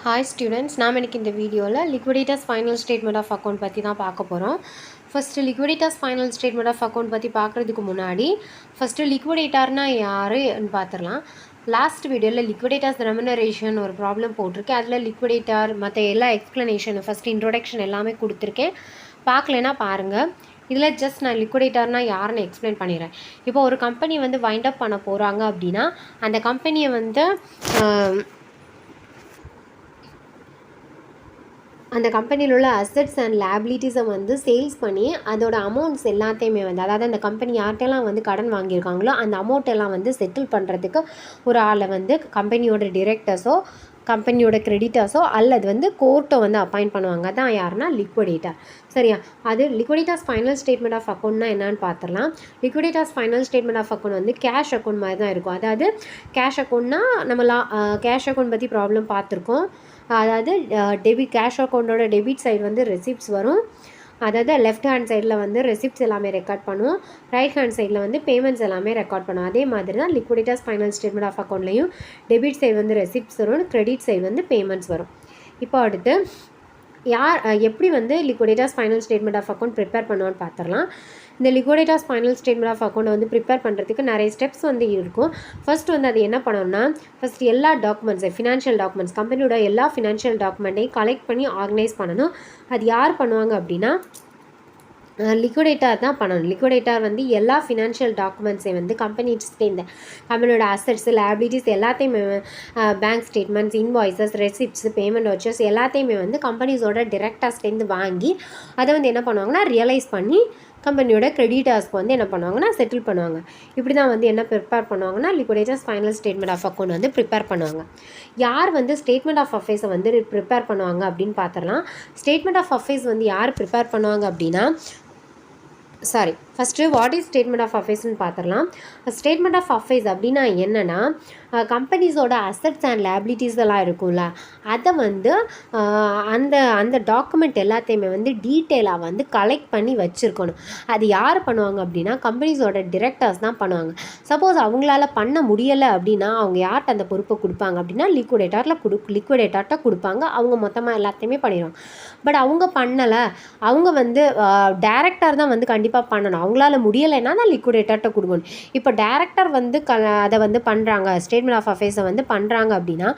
Hi students, நாம் இன்னைக்கு இந்த வீடியோவில் liquidators final statement of account பற்றி தான் பார்க்க போகிறோம். First liquidators final statement of account பற்றி பார்க்குறதுக்கு முன்னாடி ஃபஸ்ட்டு liquidatorனா யாருன்னு பார்த்துடலாம். லாஸ்ட் வீடியோவில் liquidators remuneration ஒரு ப்ராப்ளம் போட்டிருக்கேன். அதில் liquidator மற்ற எல்லா எக்ஸ்ப்ளனேஷன் ஃபஸ்ட்டு இன்ட்ரோடக்ஷன் எல்லாமே கொடுத்துருக்கேன். பார்க்கலன்னா பாருங்கள். இதில் ஜஸ்ட் நான் லிக்விடேட்டர்னால் யாருன்னு எக்ஸ்பிளைன் பண்ணிடுறேன். இப்போ ஒரு கம்பெனி வந்து வைண்ட் அப் பண்ண போகிறாங்க அப்படின்னா அந்த கம்பெனியை வந்து அந்த கம்பெனியில் உள்ள அசட்ஸ் அண்ட் லைபிலிட்டிஸை வந்து சேல்ஸ் பண்ணி அதோட அமௌண்ட்ஸ் எல்லாத்தையுமே வந்து அதாவது அந்த கம்பெனி யார்கிட்டலாம் வந்து கடன் வாங்கியிருக்காங்களோ அந்த அமௌண்ட்டெல்லாம் வந்து செட்டில் பண்ணுறதுக்கு ஒரு ஆளை வந்து கம்பெனியோட டிரெக்டர்ஸோ கம்பெனியோட கிரெடிட்டர்ஸோ அல்லது வந்து கோர்ட்டை வந்து அப்பாயிண்ட் பண்ணுவாங்க. தான் யாருன்னா லிக்விடேட்டர். சரியா? அது லிக்விடேட்டர்ஸ் ஃபைனல் ஸ்டேட்மெண்ட் ஆஃப் அக்கௌண்ட்னா என்னன்னு பார்த்துடலாம். லிக்விடேட்டர்ஸ் ஃபைனல் ஸ்டேட்மெண்ட் ஆஃப் அக்கௌண்ட் வந்து கேஷ் அக்கௌண்ட் மாதிரி தான் இருக்கும். அதாவது கேஷ் அக்கௌண்ட்னா நம்ம கேஷ் அக்கௌண்ட் பற்றி ப்ராப்ளம் பார்த்துருக்கோம். அதாவது கேஷ் அக்கௌண்ட்டோட டெபிட் சைடு வந்து ரெசிப்ட்ஸ் வரும். அதாவது லெஃப்ட் ஹேண்ட் சைடில் வந்து ரெசிப்ட்ஸ் எல்லாமே ரெக்கார்ட் பண்ணுவோம், ரைட் ஹேண்ட் சைடில் வந்து பேமெண்ட்ஸ் எல்லாமே ரெக்கார்ட் பண்ணுவோம். அதே மாதிரி தான் லிக்விடேட்டர்ஸ் ஃபைனல் ஸ்டேட்மெண்ட் ஆஃப் அக்கௌண்ட்லேயும் டெபிட் சைடு வந்து ரெசிப்ட்ஸ் வரும், கிரெடிட் சைடு வந்து பேமெண்ட்ஸ் வரும். இப்போ அடுத்து எப்படி வந்து liquidators final statement of account prepare பண்ணுவோன்னு பார்த்துடலாம். இந்த liquidators final statement of account வந்து ப்ரிப்பேர் பண்ணுறதுக்கு நிறைய ஸ்டெப்ஸ் வந்து இருக்கும். ஃபர்ஸ்ட் வந்து அது என்ன பண்ணணும்னா ஃபஸ்ட் எல்லா டாக்குமெண்ட்ஸை ஃபினான்ஷியல் டாக்குமெண்ட்ஸ் கம்பெனியோட எல்லா ஃபினான்ஷியல் டாக்குமெண்ட்டையும் கலெக்ட் பண்ணி ஆர்கனைஸ் பண்ணணும். அது யார் பண்ணுவாங்க அப்படின்னா லிக்விடேட்டர் தான் பண்ணணும். லிக்விடேட்டர் வந்து எல்லா ஃபினான்ஷியல் டாக்குமெண்ட்ஸை வந்து கம்பெனிஸ்டேருந்து கம்பெனியோட அசட்ஸ் லைபிலிட்டிஸ் எல்லாத்தையுமே bank statements invoices receipts payment vouchers எல்லாத்தையுமே வந்து கம்பெனிஸோட டிரெக்டர்ஸ்லேருந்து வாங்கி அதை வந்து என்ன பண்ணுவாங்கன்னா ரியலைஸ் பண்ணி கம்பெனியோட கிரெடிட்டர்ஸ்க்கு வந்து என்ன பண்ணுவாங்கன்னா செட்டில் பண்ணுவாங்க. இப்படி தான் வந்து என்ன ப்ரிப்பேர் பண்ணுவாங்கன்னா லிக்விடேட்டர்ஸ் ஃபைனல் ஸ்டேட்மெண்ட் ஆஃப் அக்கௌண்ட் வந்து ப்ரிப்பேர் பண்ணுவாங்க. யார் வந்து ஸ்டேட்மெண்ட் ஆஃப் அஃபேர்ஸை வந்து ப்ரிப்பேர் பண்ணுவாங்க அப்படின்னு பார்த்துடலாம். ஸ்டேட்மெண்ட் ஆஃப் அஃபேர்ஸ் வந்து யார் ப்ரிப்பேர் பண்ணுவாங்க அப்படின்னா first what is statement of அஃபேர்ஸ்னு பார்த்துடலாம். ஸ்டேட்மெண்ட் ஆஃப் அஃபேர்ஸ் அப்படின்னா என்னென்னா கம்பெனிஸோட அசட்ஸ் அண்ட் லைபிலிட்டிஸ் எல்லாம் இருக்கும்ல அதை வந்து அந்த டாக்குமெண்ட் எல்லாத்தையுமே வந்து டீட்டெயிலாக வந்து கலெக்ட் பண்ணி வச்சுருக்கணும். அது யார் பண்ணுவாங்க அப்படின்னா கம்பெனிஸோட டிரெக்டர்ஸ் தான் பண்ணுவாங்க. சப்போஸ் அவங்களால பண்ண முடியலை அப்படின்னா அவங்க யார்கிட்ட அந்த பொறுப்பை கொடுப்பாங்க அப்படின்னா லிக்விடேட்டர்கிட்ட கொடுப்பாங்க. அவங்க மொத்தமாக எல்லாத்தையுமே பண்ணிடுவாங்க. பட் அவங்க பண்ணலை, அவங்க வந்து டைரக்டர் தான் வந்து கண்டிப்பாக பண்ணணும். அவங்களால முடியலைன்னா தான் லிக்விடேட்டர்கிட்ட கொடுக்கணும். இப்போ டைரக்டர் வந்து அதை வந்து பண்ணுறாங்க, ஸ்டேட்மெண்ட் ஆஃப் அஃபேர்ஸை வந்து பண்ணுறாங்க அப்படின்னா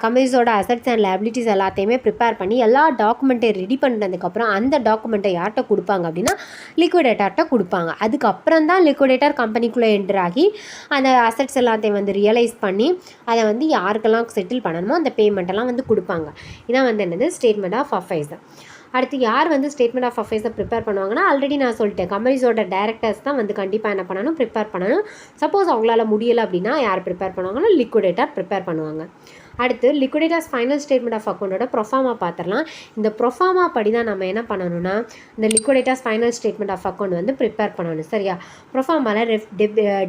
கம்பெனிஸோட அசட்ஸ் அண்ட் லைபிலிட்டிஸ் எல்லாத்தையுமே ப்ரிப்பேர் பண்ணி எல்லா டாக்குமெண்ட்டையும் ரெடி பண்ணதுக்கப்புறம் அந்த டாக்குமெண்ட்டை யார்கிட்ட கொடுப்பாங்க அப்படின்னா லிக்விடேட்டர்கிட்ட கொடுப்பாங்க. அதுக்கப்புறம் தான் லிக்விடேட்டர் கம்பெனிக்குள்ளே என்டர் ஆகி அந்த அசட்ஸ் எல்லாத்தையும் வந்து ரியலைஸ் பண்ணி அதை வந்து யாருக்கெல்லாம் செட்டில் பண்ணணுமோ அந்த பேமெண்ட்டெல்லாம் வந்து கொடுப்பாங்க. இதான் வந்து என்னது ஸ்டேட்மெண்ட் ஆஃப் அஃபேர்ஸ். அடுத்து யார் வந்து ஸ்டேட்மெண்ட் ஆஃப் அஃபேர்ஸை ப்ரிப்பேர் பண்ணுவாங்கன்னா ஆல்ரெடி நான் சொல்லிட்டேன், கம்பெனிஸோட டைரக்டர்ஸ் தான் வந்து கண்டிப்பாக என்ன பண்ணணும் ப்ரிப்பேர் பண்ணணும். சப்போஸ் அவங்களால முடியலை அப்படின்னா யார் ப்ரிப்பேர் பண்ணுவாங்கன்னா லிக்விடேட்டர் ப்ரிப்பேர் பண்ணுவாங்க. அடுத்து லிக்விடேட்டர்ஸ் ஃபைனல் ஸ்டேட்மெண்ட் ஆஃப் அக்கௌண்ட்டோட ப்ரொஃபார்மா பார்த்துடலாம். இந்த ப்ரொஃபார்மா படி தான் நம்ம என்ன பண்ணணும்னா இந்த liquidators final statement of account வந்து ப்ரிப்பேர் பண்ணணும். சரியா? ப்ரொஃபார்மாவில்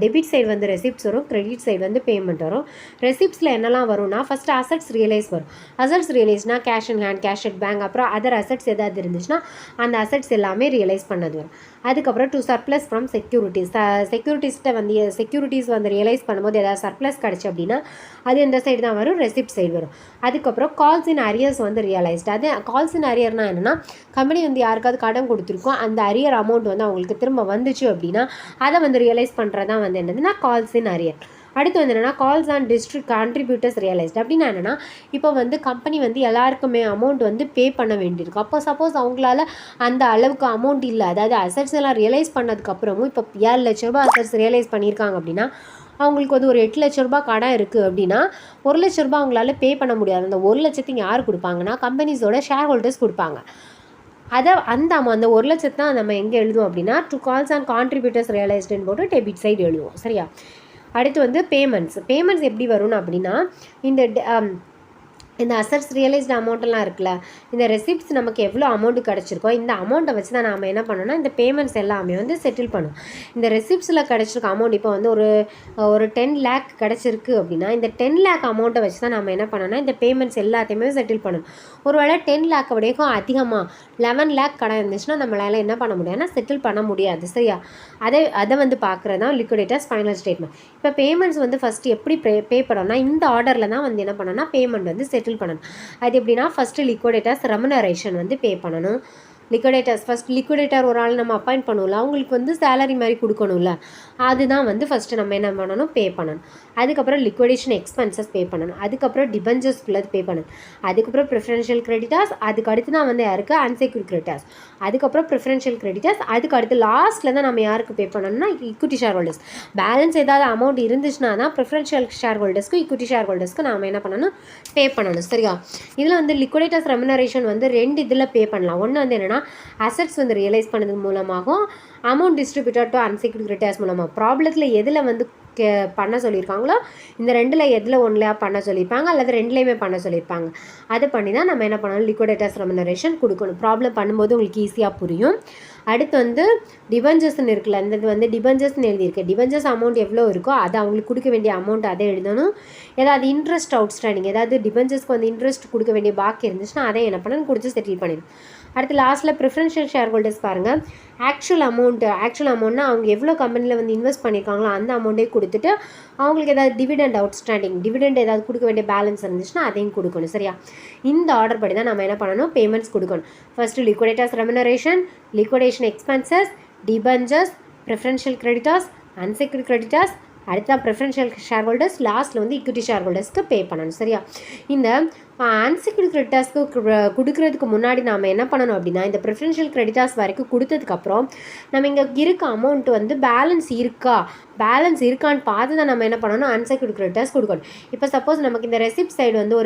டெபிட் சைடு வந்து ரெசிப்ட்ஸ் வரும், கிரெடிட் சைடு வந்து பேமெண்ட் வரும். ரெசிப்ட்ஸில் என்னெல்லாம் வரும்னா ஃபஸ்ட்டு அசட்ஸ் ரியலைஸ் வரும். அசட்ஸ் ரியலைஸ்னால் cash in hand, cash at bank, அப்புறம் அதர் அசட்ஸ் ஏதாவது இருந்துச்சுன்னா அந்த அசட்ஸ் எல்லாமே ரியலைஸ் பண்ணது வரும். அதுக்கப்புறம் டு சர்ப்ளஸ் ஃப்ரம் செக்யூரிட்டிஸ் வந்து ரியலைஸ் பண்ணும்போது ஏதாவது சர்ப்ளஸ் கிடச்சி அப்படின்னா அது இந்த சைடு தான் வரும், ரெசிப்ட் சைடு வரும். அதுக்கப்புறம் கால்ஸ் இன் அரியர்ஸ் வந்து ரியலைஸ்டு. அது கால்ஸ் இன் அரியர்னால் என்னென்னா கம்பெனி வந்து யாருக்காவது கடன் கொடுத்துருக்கோம், அந்த அரியர் அமௌண்ட் வந்து அவங்களுக்கு திரும்ப வந்துச்சு அப்படின்னா அதை வந்து ரியலைஸ் பண்ணுறதான் வந்து என்னதுன்னா கால்ஸ் இன் அரியர். அடுத்து வந்து என்னென்னா calls and district contributors realised. அப்படின்னா என்னென்னா இப்போ வந்து கம்பெனி வந்து எல்லாருக்குமே அமௌண்ட் வந்து பே பண்ண வேண்டியிருக்கும். அப்போ சப்போஸ் அவங்களால அந்த அளவுக்கு அமௌண்ட் இல்லை, அதாவது அசட்ஸ் எல்லாம் ரியலைஸ் பண்ணதுக்கப்புறமும் இப்போ 7 லட்ச ரூபா அசட்ஸ் ரியலைஸ் பண்ணியிருக்காங்க அப்படின்னா அவங்களுக்கு வந்து ஒரு 8 லட்ச ரூபா கடன் இருக்குது அப்படின்னா 1 லட்ச ரூபா அவங்களால பே பண்ண முடியாது. அந்த 1 லட்சத்துக்கு யார் கொடுப்பாங்கன்னா கம்பெனிஸோட ஷேர் ஹோல்டர்ஸ் கொடுப்பாங்க. அந்த 1 லட்சத்தை தான் நம்ம எங்கே எழுதுவோம் அப்படின்னா டு கால்ஸ் அண்ட் கான்ட்ரிபியூட்டர்ஸ் ரியலைஸ்டுன்னு போட்டு டெபிட் சைடு எழுதுவோம். சரியா? அடுத்து வந்து பேமெண்ட்ஸ் எப்படி வரும்னு அப்படின்னா இந்த அசட்ஸ் ரியலைஸ்டு அமௌண்ட்டெல்லாம் இருக்குல்ல, இந்த ரெசிப்ட்ஸ் நமக்கு எவ்வளோ அமௌண்ட்டு கிடச்சிருக்கோ இந்த அமௌண்ட்டை வச்சு தான் நாம் என்ன பண்ணோம்னா இந்த பேமெண்ட்ஸ் எல்லாமே வந்து செட்டில் பண்ணும். இந்த ரெசிப்ட்ஸில் கிடச்சிருக்க அமௌண்ட் இப்போ வந்து ஒரு 10 லேக் கிடச்சிருக்கு அப்படின்னா இந்த 10 லேக் அமௌண்ட்டை வச்சு தான் நம்ம என்ன பண்ணோம்னா இந்த பேமெண்ட்ஸ் எல்லாத்தையுமே செட்டில் பண்ணணும். ஒருவேளை 10 லேக் விடைக்கும் அதிகமாக 11 லேக் கடன் இருந்துச்சுன்னா நம்மளால் என்ன பண்ண முடியாதுன்னா செட்டில் பண்ண முடியாது. சரியா? அதை வந்து பார்க்குறது தான் லிக்விடேட்டர்ஸ் ஃபைனல் ஸ்டேட்மெண்ட். இப்போ பேமெண்ட்ஸ் வந்து ஃபஸ்ட்டு எப்படி பே பண்ணணும்னா இந்த ஆர்டரில் தான் வந்து என்ன பண்ணோம்னா பேமெண்ட் வந்து செட்டில் பண்ணணும். அது எப்படின்னா ஃபஸ்ட்டு லிக்விடேட்டர்ஸ் ரெமுனரேஷன் வந்து பே பண்ணணும். லிக்விடேட்டர்ஸ் ஃபஸ்ட் லிக்விடேட்டர் ஒரு ஆள் நம்ம அப்பாயிண்ட் பண்ணுவோம்ல, அவங்களுக்கு வந்து சேலரி மாதிரி கொடுக்கணும்ல, அதுதான் வந்து ஃபஸ்ட்டு நம்ம என்ன பண்ணணும், பே பண்ணணும். அதுக்கப்புறம் லிக்விடேஷன் எக்ஸ்பென்சஸ் பே பண்ணணும். அதுக்கப்புறம் டிபெஞ்சர்ஸ்குள்ளது பே பண்ணணும். அதுக்கப்புறம் ப்ரிஃபரன்ஷியல் கிரெடிட்டர்ஸ், அதுக்கு அடுத்து தான் வந்து யாருக்கு அன்செக்யூர்ட் கிரெடிட்டர்ஸ், அதுக்கப்புறம் ப்ரிஃபரன்ஷியல் கிரெடிட்டர்ஸ், அதுக்கு அடுத்து லாஸ்ட்டில் தான் நம்ம யாருக்கு பே பண்ணணும்னா ஈக்விட்டி ஷேர் ஹோல்டர்ஸ். பேலன்ஸ் ஏதாவது அமௌண்ட் இருந்துச்சுன்னா தான் ப்ரிஃபரன்ஷியல் ஷேர் ஹோல்டர்ஸ்க்கு ஈக்விட்டி ஷேர் ஹோல்டர்ஸ்க்கு நம்ம என்ன பண்ணணும், பே பண்ணணும். சரியா? இதில் வந்து லிக்விடேட்டர்ஸ் ரெமுனரேஷன் வந்து 2 இதில் பே பண்ணலாம். ஒன்று வந்து என்னென்னா அசட்ஸ் வந்து ரியலைஸ் பண்ணது மூலமாகவும் amount distributed to unsecured creditors மூலமாக. ப்ராப்ளத்தில் எதில் வந்து பண்ண சொல்லியிருக்காங்களோ இந்த 2ல் எதில் ஒன்றில் பண்ண சொல்லியிருப்பாங்க அல்லது 2லேயுமே பண்ண சொல்லியிருப்பாங்க. அது பண்ணி தான் நம்ம என்ன பண்ணணும், லிக்விடேட்டர்ஸ் ரெமுனரேஷன் கொடுக்கணும். ப்ராப்ளம் பண்ணும்போது உங்களுக்கு ஈஸியாக புரியும். அடுத்து வந்து டிபெஞ்சர்ஸ்ன்னு இருக்குல்ல, இந்த இது வந்து டிபெஞ்சர்ஸ்ன்னு எழுதியிருக்கு. டிபெஞ்சர்ஸ் அமௌண்ட் எவ்வளோ இருக்கோ அது அவங்களுக்கு கொடுக்க வேண்டிய அமௌண்ட் அதை எழுதணும். ஏதாவது இன்ட்ரெஸ்ட் அவுட்ஸ்டாண்டிங், ஏதாவது டிபெஞ்சர்ஸ்க்கு வந்து இன்ட்ரெஸ்ட் கொடுக்க வேண்டிய பாக்கி இருந்துச்சுன்னா அதை என்ன பண்ணணும், கொடுத்து செட்டில் பண்ணிடணும். அடுத்து லாஸ்ட்டில் ப்ரிஃபரன்ஷியல் ஷேர் ஹோல்டர்ஸ் பாருங்கள், ஆக்சுவல் அமௌண்ட்னா அவங்க எவ்வளோ கம்பெனியில் வந்து இன்வெஸ்ட் பண்ணியிருக்காங்களோ அந்த அமௌண்ட்டே கொடுத்துட்டு அவங்களுக்கு ஏதாவது டிவிடெண்ட் அவுட்ஸ்டாண்டிங், டிவிடெண்ட் ஏதாவது கொடுக்க வேண்டிய பேலன்ஸ் இருந்துச்சுன்னா அதையும் கொடுக்கணும். சரியா? இந்த ஆர்டர் படி தான் நம்ம என்ன பண்ணணும், பேமெண்ட்ஸ் கொடுக்கணும். First liquidators remuneration, liquidation expenses, debentures, preferential creditors, unsecured creditors, அடுத்த ப்ரிஃபரன்ஷியல் ஷேர் ஹோல்டர்ஸ், லாஸ்ட்டில் வந்து ஈக்விட்டி ஷேர் ஹோல்டர்ஸ்க்கு பே பண்ணணும். சரியா? இந்த அன்செக்யூர்ட் கிரெடிட்டர்ஸ்க்கு கொடுக்குறதுக்கு முன்னாடி நாம் என்ன பண்ணணும் அப்படின்னா, இந்த ப்ரிஃபரன்ஷியல் கிரெடிட்டர்ஸ் வரைக்கும் கொடுத்ததுக்கப்புறம் நம்ம இங்கே இருக்க அமௌண்ட் வந்து பேலன்ஸ் இருக்கான்னு பார்த்து தான் நம்ம என்ன பண்ணணும், அன்செக்யூர்ட் கிரெடிட்டர்ஸ் கொடுக்கணும். இப்போ சப்போஸ் நமக்கு இந்த ரெசிப்ட் சைடு வந்து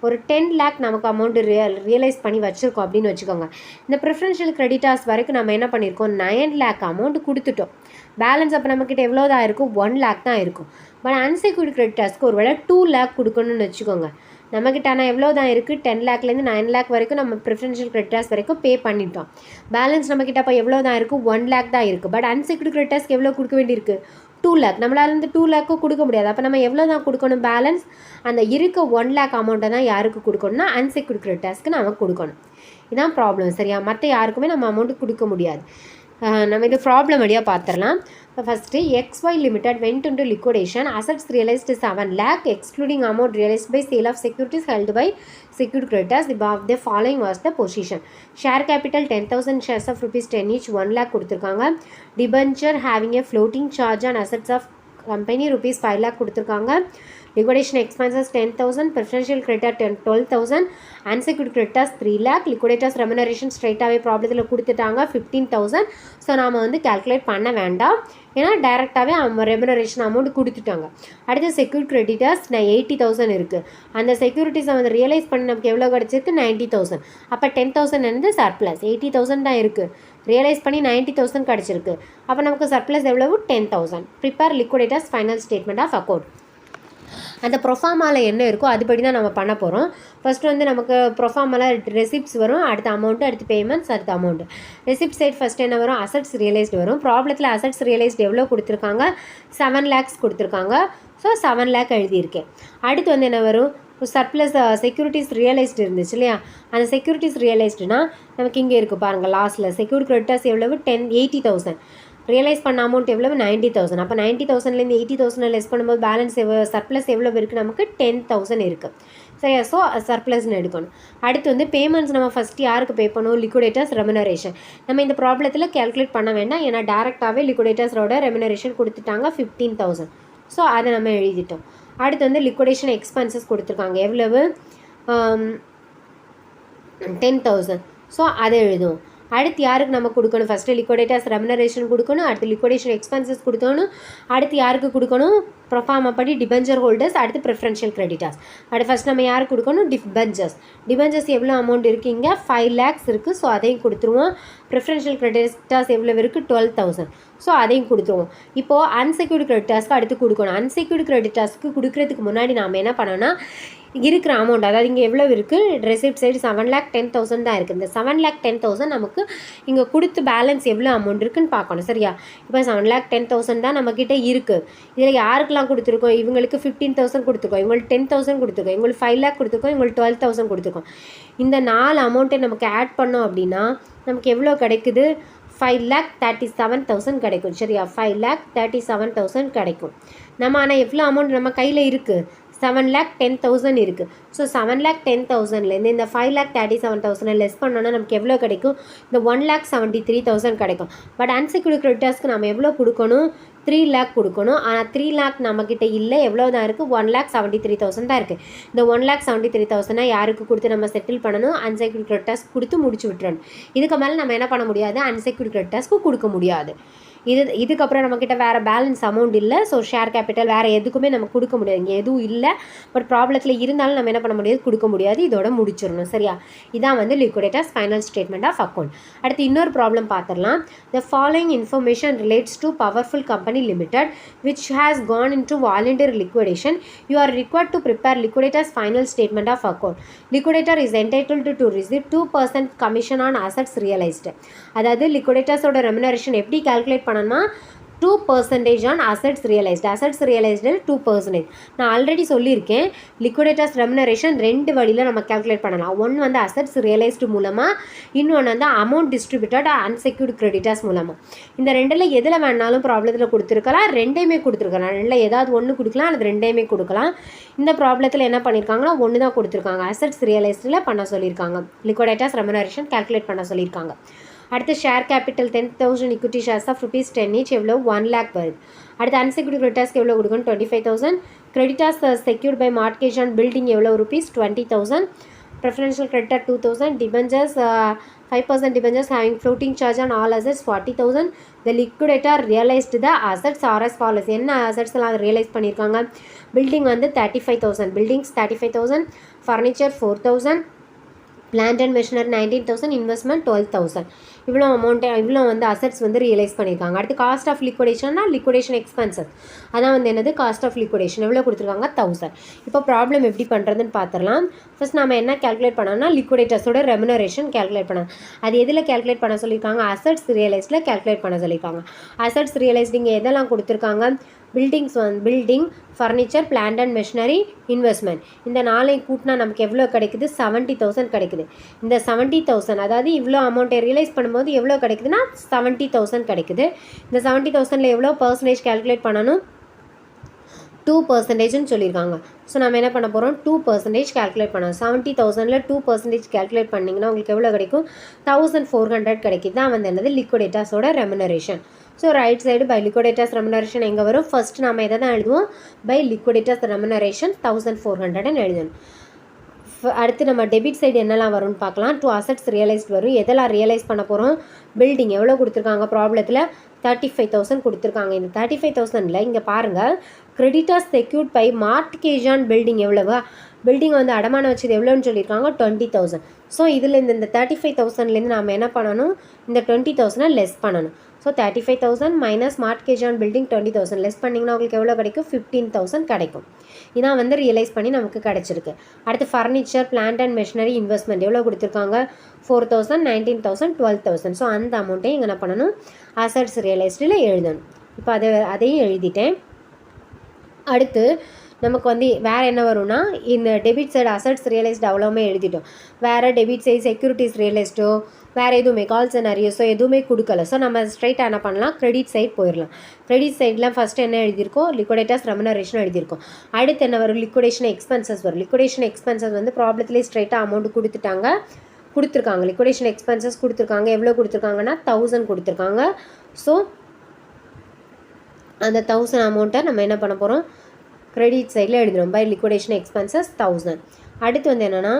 ஒரு 10 lakh நமக்கு அமௌண்ட்டு ரியலைஸ் பண்ணி வச்சுருக்கோம் அப்படின்னு வச்சுக்கோங்க. இந்த ப்ரிஃபரன்ஷியல் கிரெடிட்டர்ஸ் வரைக்கும் நம்ம என்ன பண்ணியிருக்கோம், 9 lakh அமௌண்ட் கொடுத்துட்டோம். பேலன்ஸ் அப்போ நம்மக்கிட்ட எவ்வளோ தான் இருக்கும், 1 lakh தான் இருக்கும். பட் அன்செக்யூர்ட் கிரெடிட்டர்ஸ்க்கு ஒரு வேளை 2 lakh கொடுக்கணும்னு வச்சுக்கோங்க. நம்மக்கிட்ட ஆனால் எவ்வளோ தான் இருக்குது, 10 lakhலேருந்து 9 lakh வரைக்கும் நம்ம ப்ரிஃபரன்ஷியல் கிரெடிட்டர்ஸ் வரைக்கும் பே பண்ணிட்டோம். பேலன்ஸ் நம்மக்கிட்ட அப்போ எவ்வளோ தான் இருக்குது, 1 lakh தான் இருக்குது. பட் அன்செக்யூர்ட் கிரெடிட்டர்ஸ்க்கு எவ்வளோ கொடுக்க வேண்டியிருக்கு, 2 lakh. நம்மளால் இந்த 2 lakh கொடுக்க முடியாது. அப்போ நம்ம எவ்வளோ தான் கொடுக்கணும், பேலன்ஸ் அந்த இருக்க 1 lakh அமௌண்ட்டை தான் யாருக்கு கொடுக்கணும்னா அன்செக்யூர்ட் கிரெடிட்டர்ஸ்க்கு நம்ம கொடுக்கணும். இதுதான் ப்ராப்ளம். சரியா? மற்ற யாருக்குமே நம்ம அமௌண்ட்டு கொடுக்க முடியாது. நம்ம இது ப்ராப்ளம் வழியாக பார்த்துடலாம். இப்போ first XY Limited went into liquidation. Assets realized 7 lakh excluding amount realized by sale of securities held by secured creditors. Above the following was the position. Share capital 10,000 shares of ₹10 each, 1 lakh கொடுத்துருக்காங்க. Debenture having a floating charge on assets of company ₹5 lakh கொடுத்துருக்காங்க. liquidation expenses 10,000, preferential creditor 12,000, unsecured creditors 3 lakh, liquidators remuneration ஸ்ட்ரைட்டாகவே ப்ராப்ளத்தில் கொடுத்துட்டாங்க 15,000. So நாம் வந்து calculate பண்ண வேண்டாம், ஏன்னா டைரெக்டாகவே அவங்க ரெமுனரேஷன் அமௌண்ட் கொடுத்துட்டாங்க. அடுத்து செக்யூர்ட் கிரெடிட்டர்ஸ் 80,000 இருக்குது. அந்த செக்யூரிட்டிஸை வந்து ரியலைஸ் பண்ணி நமக்கு எவ்வளோ கிடச்சிருக்கு, 90,000. அப்போ 10,000 வந்து சர்ப்ளஸ், 80,000 தான் இருக்குது. ரியலைஸ் பண்ணி 90,000 கிடச்சிருக்கு. அப்போ நமக்கு சர்ப்ளஸ் எவ்வளவு, 10,000. Prepare liquidators final statement of account. அந்த ப்ரொஃபார்மாவில் என்ன இருக்கோ அதுபடி தான் நம்ம பண்ண போகிறோம். ஃபஸ்ட்டு வந்து நமக்கு ப்ரொஃபார்மாவில் ரெசிப்ட்ஸ் வரும், அடுத்த அமௌண்ட்டு, அடுத்து பேமெண்ட்ஸ், அடுத்த அமௌண்ட்டு. ரெசிப்ட் சைட் ஃபஸ்ட்டு என்ன வரும், அசட்ஸ் ரியலைஸ்டு வரும். ப்ராப்ளத்தில் அசட்ஸ் ரியலைஸ்டு எவ்வளோ கொடுத்துருக்காங்க, 7 lakhs கொடுத்துருக்காங்க. ஸோ 7 lakh எழுதியிருக்கேன். அடுத்து வந்து என்ன வரும், சர்ப்ளஸ் செக்யூரிட்டிஸ் ரியலைஸ்டு இருந்துச்சு இல்லையா, அந்த செக்யூரிட்டிஸ் ரியலைஸ்டுனா நமக்கு இங்கே இருக்குது பாருங்கள், லாஸ்ட்டில் செக்யூர்ட் கிரெடிட்டர்ஸ் எவ்வளவு, 80,000. ரியலைஸ் பண்ண அமௌண்ட் எவ்வளவு, 90,000. அப்போ 90,000லேருந்து 80,000 லெஸ் பண்ணும்போது பேலன்ஸ் சர்ப்ளஸ் எவ்வளோ இருக்குது, நமக்கு 10,000 இருக்குது. சரியா? ஸோ சர்ப்ளஸ்ன்னு எடுக்கணும். அடுத்து வந்து பேமெண்ட்ஸ் நம்ம ஃபஸ்ட்டு யாருக்கு பே பண்ணுவோம், லிக்விடேட்டர்ஸ் ரெமுனரேஷன். நம்ம இந்த ப்ராப்ளத்தில் கேல்குலேட் பண்ண வேண்டாம், ஏன்னா டேரெக்டாகவே லிக்விடேட்டர்ஸோட ரெமுனரேஷன் கொடுத்துட்டாங்க 15,000. ஸோ அதை நம்ம எழுதிட்டோம். அடுத்து வந்து லிக்விடேஷன் எக்ஸ்பென்சஸ் கொடுத்துருக்காங்க எவ்வளவு, 10,000. ஸோ அதை எழுதுவோம். அடுத்து யாருக்கு நம்ம கொடுக்கணும், ஃபஸ்ட்டு லிக்விடேட்டர்ஸ் ரெமுனரேஷன் கொடுக்கணும், அடுத்து லிக்விடேஷன் எக்ஸ்பென்சஸ் கொடுக்கணும், அடுத்து யாருக்கு கொடுக்கணும், ப்ரொஃபார்மா படி டிபெஞ்சர் ஹோல்டர்ஸ், அடுத்து ப்ரிஃபரன்ஷியல் கிரெடிட்டர்ஸ். அடுத்து ஃபஸ்ட் நம்ம யாருக்கு கொடுக்கணும், டிபெஞ்சர்ஸ் எவ்வளோ அமௌண்ட் இருக்குது, இங்கே 5 lakhs இருக்குது. ஸோ அதையும் கொடுத்துருவோம். ப்ரிஃபரன்ஷியல் கிரெடிட்டர்ஸ் எவ்வளோ இருக்குது, 12,000. ஸோ அதையும் கொடுத்துருவோம். இப்போது அன்செக்யூர்டு கிரெடிட்டர்ஸ்க்கு அடுத்து கொடுக்கணும். அன்செக்யூர்டு கிரெடிட்டர்ஸ்க்கு கொடுக்குறதுக்கு முன்னாடி நாம் என்ன பண்ணோன்னா, இருக்கிற அமௌண்ட், அதாவது இங்கே எவ்வளோ இருக்குது, ரெசிப்ட் சைடு 7,10,000 தான் இருக்குது. இந்த 7,10,000 நமக்கு இங்கே கொடுத்து பேலன்ஸ் எவ்வளோ அமௌண்ட் இருக்குதுன்னு பார்க்கணும். சரியா? இப்போ 7,10,000 தான் நம்மக்கிட்ட இருக்குது. இதில் யாருக்கெல்லாம் கொடுத்துருக்கோம், இவங்களுக்கு 15,000 கொடுத்துருக்கோம், இவங்களுக்கு 10,000 கொடுத்துருக்கோம், இவங்களுக்கு 5 lakh கொடுத்துருக்கோம், இவங்களுக்கு 12,000 கொடுத்துருக்கோம். இந்த 4 அமௌண்ட்டை நமக்கு ஆட் பண்ணோம் அப்படின்னா நமக்கு எவ்வளோ கிடைக்குது, 5,37,000 கிடைக்கும். சரியா? 5,37,000 கிடைக்கும். நம்ம ஆனால் எவ்வளோ அமௌண்ட் நம்ம கையில் இருக்குது, 7,10,000 இருக்குது. ஸோ 7,10,000லேருந்து இந்த 5,37,000 லெஸ் பண்ணோன்னா நமக்கு எவ்வளோ கிடைக்கும்? இந்த 1,73,000 கிடைக்கும். பட் அன்செக்யூர்டு கிரெடிட்டர்ஸ்க்கு நம்ம எவ்வளோ கொடுக்கணும்? 3 lakh கொடுக்கணும். ஆனால் 3 lakh நம்மக்கிட்ட இல்லை. எவ்வளோ தான் இருக்குது? 1,73,000 தான் இருக்குது. இந்த 1,73,000 யாருக்கு கொடுத்து நம்ம செட்டில் பண்ணணும்? அன்செக்யூர்டு கிரெடிட்டர்ஸ் கொடுத்து முடிச்சு விட்டுறணும். இதுக்கு மேலே நம்ம என்ன பண்ண முடியாது? அன்செக்யூர்டு கிரெடிட்டர்ஸ்க்கு கொடுக்க முடியாது. இதுக்கப்புறம் நம்மக்கிட்ட வேறு பேலன்ஸ் அமௌண்ட் இல்லை. ஸோ ஷேர் கேபிட்டல் வேறு எதுக்குமே நம்ம கொடுக்க முடியாது. இங்கே எதுவும் இல்லை. பட் ப்ராப்ளத்தில் இருந்தாலும் நம்ம என்ன பண்ண முடியாது? கொடுக்க முடியாது. இதோட முடிச்சிடணும். சரியா? இதான் வந்து liquidators final statement of account. அடுத்து இன்னொரு ப்ராப்ளம் பார்த்துடலாம். The following information relates to powerful company limited which has gone into voluntary liquidation. You are required to prepare liquidator's final statement of account. Liquidator is entitled to receive 2% commission on assets realized. அதாவது லிக்விடேட்டர்ஸோட remuneration எப்படி calculate பண்ணணுமா? 2% on assets realized. assets realized 2%. நான் already சொல்லியிருக்கேன், லிக்விடேட்டர்ஸ் remuneration 2 வழியில் நம்ம calculate பண்ணலாம். ஒன்று வந்து அசட்ஸ் ரியலைஸ்டு மூலமாக, இன்னொன்று வந்து அமௌண்ட் டிஸ்ட்ரிபியூட்டட் அன்செக்யூர்டு கிரெடிட்டர்ஸ் மூலமாக. இந்த ரெண்டில் எதில் வேணாலும் ப்ராப்ளத்தில் கொடுத்துருக்கலாம், ரெண்டையுமே கொடுத்துருக்கலாம். ரெண்டில் ஏதாவது ஒன்று கொடுக்கலாம், அல்லது ரெண்டையுமே கொடுக்கலாம். இந்த ப்ராப்ளத்தில் என்ன பண்ணியிருக்காங்கன்னா ஒன்று தான் கொடுத்துருக்காங்க. அசட்ஸ் ரியலைஸ்டில் பண்ண சொல்லியிருக்காங்க. லிக்விடேட்டர்ஸ் ரெமுனரேஷன் கால்குலேட் பண்ண சொல்லியிருக்காங்க. அடுத்து share capital 10,000 equity shares of ₹10 each எவ்வளோ? 1 lakh வருது. அடுத்து அன்செக்யூர்டு கிரெடிட்டர்ஸ்க்கு எவ்வளோ கொடுக்கணும்? 25,000. Creditors secured by mortgage on building எவ்வளோ? ₹20,000. Preferential creditor 2,000. Debentures 5% debentures having floating charge on all assets 40,000. The liquidator realised the assets as follows. என்ன assets எல்லாம் realise பண்ணியிருக்காங்க? Building வந்து 35,000. Buildings 35,000. Furniture 4,000. Plant and machinery 19,000. Investment 12,000. இவ்வளோ amount, இவ்வளோ வந்து assets வந்து realise பண்ணியிருக்காங்க. அடுத்து காஸ்ட் ஆஃப் லிக்விடேஷன்னா லிக்விடேஷன் எக்ஸ்பென்சஸ். அதான் வந்து என்னது? காஸ்ட் ஆஃப் லிக்விடேஷன் எவ்வளோ கொடுத்துருக்காங்க? 1,000. இப்போ ப்ராப்ளம் எப்படி பண்ணுறதுன்னு பார்த்துடலாம். ஃபர்ஸ்ட் நம்ம என்ன கால்குலேட் பண்ணோம்னா லிக்விடேட்டர்ஸோட ரெமுனரேஷன் கால்குலேட் பண்ணணும். அது எதில் கால்குலேட் பண்ண சொல்லியிருக்காங்க? அசட்ஸ் ரியலைஸ்டில் கால்குலேட் பண்ண சொல்லியிருக்காங்க. அசட்ஸ் ரியலைஸ்டு இங்கே எதெல்லாம் கொடுத்துருக்காங்க? Buildings building, furniture, plant and machinery, investment. இந்த 4 கூட்டினா நமக்கு எவ்வளோ கிடைக்குது? 70,000 கிடைக்குது. இந்த 70,000 அதாவது இவ்வளோ அமௌண்ட்டை ரியலைஸ் பண்ணும்போது எவ்வளோ கிடைக்குதுன்னா 70,000 கிடைக்குது. இந்த 70,000ல் எவ்வளோ பர்சன்டேஜ் கால்குலேட் பண்ணணும்? 2%ன்னு சொல்லியிருக்காங்க. ஸோ நம்ம என்ன பண்ண போகிறோம்? 2% கால்குலேட் பண்ணோம். 70,000ல் 2% கால்குலேட் பண்ணிங்கன்னா உங்களுக்கு எவ்வளோ கிடைக்கும்? 1,400 கிடைக்குது. தான் வந்து என்னது? லிக்விடேட்டர்ஸோட remuneration. So right side by liquidators remuneration எங்கே வரும்? ஃபர்ஸ்ட் நம்ம எதை தான் எழுதுவோம்? பை லிக்விடேட்டர்ஸ் ரெமுனரேஷன் 1,400ன்னு எழுதணும். அடுத்து நம்ம டெபிட் சைடு என்னெல்லாம் வரும்னு பார்க்கலாம். 2 அசட்ஸ் ரியலைஸ்ட் வரும். எதெல்லாம் ரியலைஸ் பண்ண போகிறோம்? பில்டிங் எவ்வளோ கொடுத்துருக்காங்க? ப்ராப்ளத்தில் 35,000 கொடுத்துருக்காங்க. இந்த 35,000ல் இங்கே பாருங்கள், creditors secured by mortgage on building எவ்வளவு? பில்டிங் வந்து அடமானம் வச்சது எவ்வளோன்னு சொல்லியிருக்காங்க? 20,000. ஸோ இதில் இந்த 35,000லேருந்து நாம் என்ன பண்ணணும்? இந்த 20,000 லெஸ் பண்ணணும். So 35,000 minus mortgage on building 20,000 less பண்ணிங்கன்னா உங்களுக்கு எவ்வளோ கிடைக்கும்? 15,000 கிடைக்கும். இதான் வந்து ரியலைஸ் பண்ணி நமக்கு கிடச்சிருக்கு. அடுத்து furniture, plant and machinery, investment எவ்வளோ கொடுத்துருக்காங்க? 4,000, 19,000, 12,000. ஸோ அந்த அமௌண்ட்டையும் இங்கே என்ன பண்ணணும்? அசட்ஸ் ரியலைஸ்டில் எழுதணும். இப்போ அதையும் எழுதிட்டேன். அடுத்து நமக்கு வந்து வேறு என்ன வரும்னா, இந்த டெபிட் சைடு அசட்ஸ் ரியலைஸ்டு அவ்வளோவுமே எழுதிட்டோம். வேறு டெபிட் சைடு செக்யூரிட்டிஸ் ரியலைஸ்டோ வேறு எதுவுமே கால் செனாரியோஸோ எதுவுமே கொடுக்கல. ஸோ நம்ம ஸ்ட்ரைட்டாக என்ன பண்ணலாம்? கிரெடிட் சைட் போயிடலாம். கிரெடிட் சைடில் ஃபஸ்ட்டு என்ன எழுதியிருக்கோம்? லிக்விடேட்டர்ஸ் ரெமுனரேஷன் எழுதியிருக்கோம். அடுத்து என்ன வரும்? லிக்விடேஷன் எக்ஸ்பென்சஸ் வரும். லிக்விடேஷன் எக்ஸ்பென்சஸ் வந்து ப்ராப்ளத்துலேயே ஸ்ட்ரைட்டாக அமௌண்ட் கொடுத்துருக்காங்க. லிக்விடேஷன் எக்ஸ்பென்சஸ் கொடுத்துருக்காங்க. எவ்வளோ கொடுத்துருக்காங்கன்னா 1,000 கொடுத்துருக்காங்க. ஸோ அந்த 1,000 அமௌண்ட்டை நம்ம என்ன பண்ண போகிறோம்? கிரெடிட் சைடில் எழுதுகிறோம். By liquidation expenses 1,000. அடுத்து வந்து என்னென்னா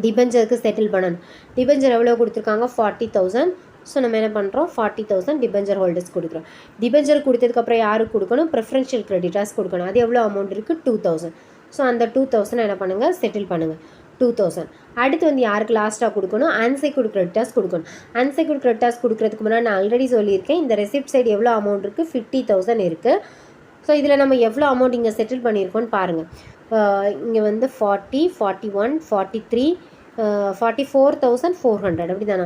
டிபெஞ்சருக்கு செட்டில் பண்ணணும். டிபெஞ்சர் எவ்வளோ கொடுத்துருக்காங்க? 40,000. ஸோ நம்ம என்ன பண்ணுறோம்? 40,000 டிபெஞ்சர் ஹோல்டர்ஸ் கொடுக்குறோம். டிபெஞ்சர் கொடுத்ததுக்கப்புறம் யாருக்கு கொடுக்கணும்? ப்ரிஃபரன்ஷியல் கிரெடிட்டர்ஸ் கொடுக்கணும். அது எவ்வளோ அமௌண்ட் இருக்குது? 2,000. ஸோ அந்த 2,000 என்ன பண்ணுங்கள்? செட்டில் பண்ணுங்கள். 2,000. அடுத்து வந்து யாருக்கு லாஸ்ட்டாக கொடுக்கணும்? அன்செக்யூர்டு கிரெடிட்டர்ஸ் கொடுக்கணும். அன்செக்யூர்டு கிரெடிட்டர்ஸ் கொடுக்குறதுக்கு முன்னாடி நான் ஆல்ரெடி சொல்லியிருக்கேன், இந்த ரெசிப்ட் சைடு எவ்வளோ அமௌண்ட் இருக்குது? 50,000 இருக்குது. ஸோ இதில் நம்ம எவ்வளோ அமௌண்ட் இங்கே செட்டில் பண்ணியிருக்கோன்னு பாருங்கள். இங்கே வந்து 40, 41, 43, 44,400 அப்படி தானே?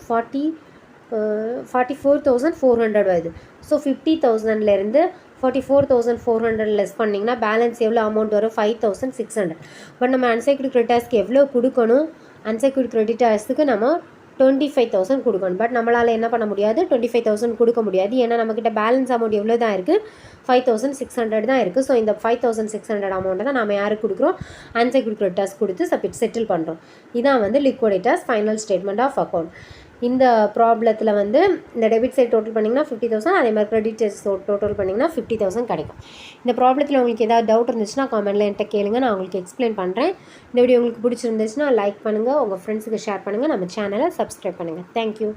44,400 வருது. ஸோ 50,000லேருந்து 44,400 லெஸ் பண்ணிங்கன்னா பேலன்ஸ் எவ்வளோ அமௌண்ட் வரும்? 5,600. பட் நம்ம அன்செக்யூர்டு கிரெடிட்டர்ஸ்க்கு எவ்வளோ கொடுக்கணும்? அன்செக்யூர்டு கிரெடிட்டர்ஸுக்கு நம்ம 25,000 கொடுக்கணும். பட் நம்மளால் என்ன பண்ண முடியாது, 25,000 கொடுக்க முடியாது. ஏன்னா நம்மக்கிட்ட பேலன்ஸ் அமௌண்ட் எவ்வளோ தான் இருக்குது, 5,600 தான் இருக்குது. ஸோ இந்த 5,600 அமௌண்ட்டை தான் நம்ம யாருக்கு கொடுக்குறோம், அன்செக்யூர்ட் கிரெடிட்டர்ஸ் கொடுத்து செட்டில் பண்ணுறோம். இதான் வந்து liquidators final statement of account. இந்த ப்ராப்ளத்தில் வந்து இந்த டெபிட் சைட் டோட்டல் பண்ணிங்கன்னா 50,000, அதே மாதிரி கிரெடிட் சைட் டோட்டல் பண்ணிங்கன்னா 50,000 கிடைக்கும். இந்த ப்ராப்ளத்தில் உங்களுக்கு ஏதாவது டவுட் இருந்துச்சுன்னா கமெண்ட்டில் என்கிட்ட கேளுங்க, நான் உங்களுக்கு எக்ஸ்பிளைன் பண்ணுறேன். இந்த வீடியோ உங்களுக்கு பிடிச்சிருந்துச்சுன்னா லைக் பண்ணுங்கள், உங்கள் ஃப்ரெண்ட்ஸுக்கு ஷேர் பண்ணுங்கள், நம்ம சேனலை சப்ஸ்கிரைப் பண்ணுங்கள். தேங்க்யூ.